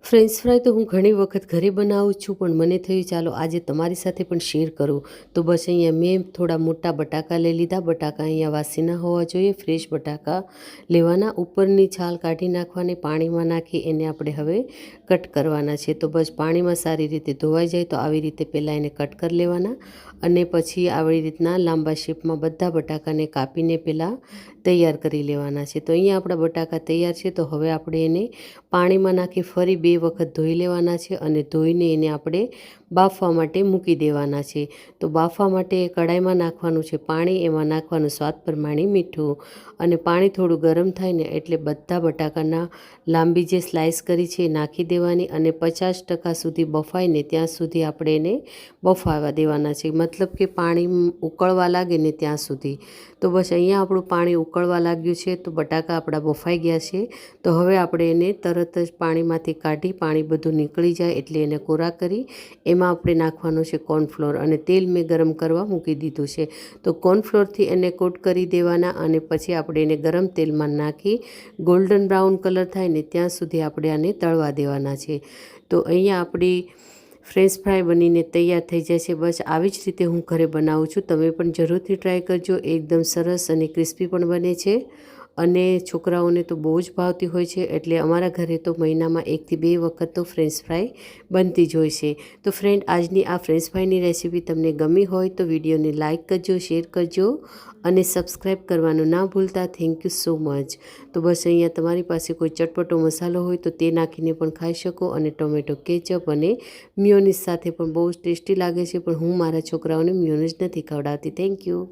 French fry તો હું ઘણી વખત ઘરે બનાવું છું, પણ મને થયું ચાલો આજે તમારી સાથે પણ શેર કરું. તો બસ અહીંયા મેં થોડા મોટા બટાકા લઈ લીધા. બટાકા અહીંયા વાસી ના હોવા જોઈએ, ફ્રેશ બટાકા લેવાના. ઉપરની છાલ કાઢી નાખવાની, પાણીમાં નાખી એને આપણે હવે કટ કરવાના છે. તો બસ પાણીમાં સારી રીતે ધોવાઈ જાય તો આવી રીતે પહેલાં એને કટ કરી લેવાના, અને પછી આવી રીતના લાંબા શેપમાં બધા બટાકાને કાપીને પહેલાં તૈયાર કરી લેવાના છે. તો અહીંયા આપણા બટાકા તૈયાર છે. તો હવે આપણે એને પાણીમાં નાખી ફરી 2 વખત ધોઈ લેવાના છે, અને ધોઈને એને આપણે બાફવા માટે મૂકી દેવાના છે. તો બાફવા માટે કઢાઈમાં નાખવાનું છે પાણી, એમાં નાખવાનું સ્વાદ પ્રમાણે મીઠું, અને પાણી થોડું ગરમ થાય ને એટલે બધા બટાકાના લાંબી જે સ્લાઇસ કરી છે એ નાખી દેવાની, અને 50% સુધી બફાય ને ત્યાં સુધી આપણે એને બફાવા દેવાના છે, મતલબ કે પાણી ઉકળવા લાગે ને ત્યાં સુધી. તો બસ અહીંયા આપણું પાણી ઉકળવા લાગ્યું છે, તો બટાકા આપણા બફાઈ ગયા છે. તો હવે આપણે એને તરત જ પાણીમાંથી કાઢી, પાણી બધું નીકળી જાય એટલે એને કોરા કરી એમાં આપણે નાખવાનું છે કોર્નફ્લોર, અને તેલ મેં ગરમ કરવા મૂકી દીધું છે. તો કોર્નફ્લોરથી એને કોટ કરી દેવાના, અને પછી આપણે એને ગરમ તેલમાં નાખી ગોલ્ડન બ્રાઉન કલર થાય ને ત્યાં સુધી આપણે આને તળવા દેવાના છે. તો અહીંયા આપણી ફ્રેન્ચ ફ્રાય બનીને તૈયાર થઈ જાય છે. બસ આવી જ રીતે હું ઘરે બનાવું છું, તમે પણ જરૂરથી ટ્રાય કરજો. એકદમ સરસ અને ક્રિસ્પી પણ બને છે, અને છોકરાઓને તો બહુ જ ભાવતી હોય છે. એટલે અમારા ઘરે તો મહિનામાં 1 થી 2 વખત તો ફ્રેન્ચ ફ્રાય બનતી જ હોય છે. તો ફ્રેન્ડ, આજની આ ફ્રેન્ચ ફ્રાયની રેસીપી તમને ગમી હોય તો વિડીયોને લાઇક કરજો, શેર કરજો, અને સબસ્ક્રાઈબ કરવાનું ના ભૂલતા. Thank you so much. તો બસ અહીંયા તમારી પાસે કોઈ ચટપટો મસાલો હોય તો તે નાખીને પણ ખાઈ શકો, અને ટોમેટો કેચઅપ અને મિયોનીઝ સાથે પણ બહુ જ ટેસ્ટી લાગે છે, પણ હું મારા છોકરાઓને મિયોનીઝ નથી ખવડાવતી. Thank you.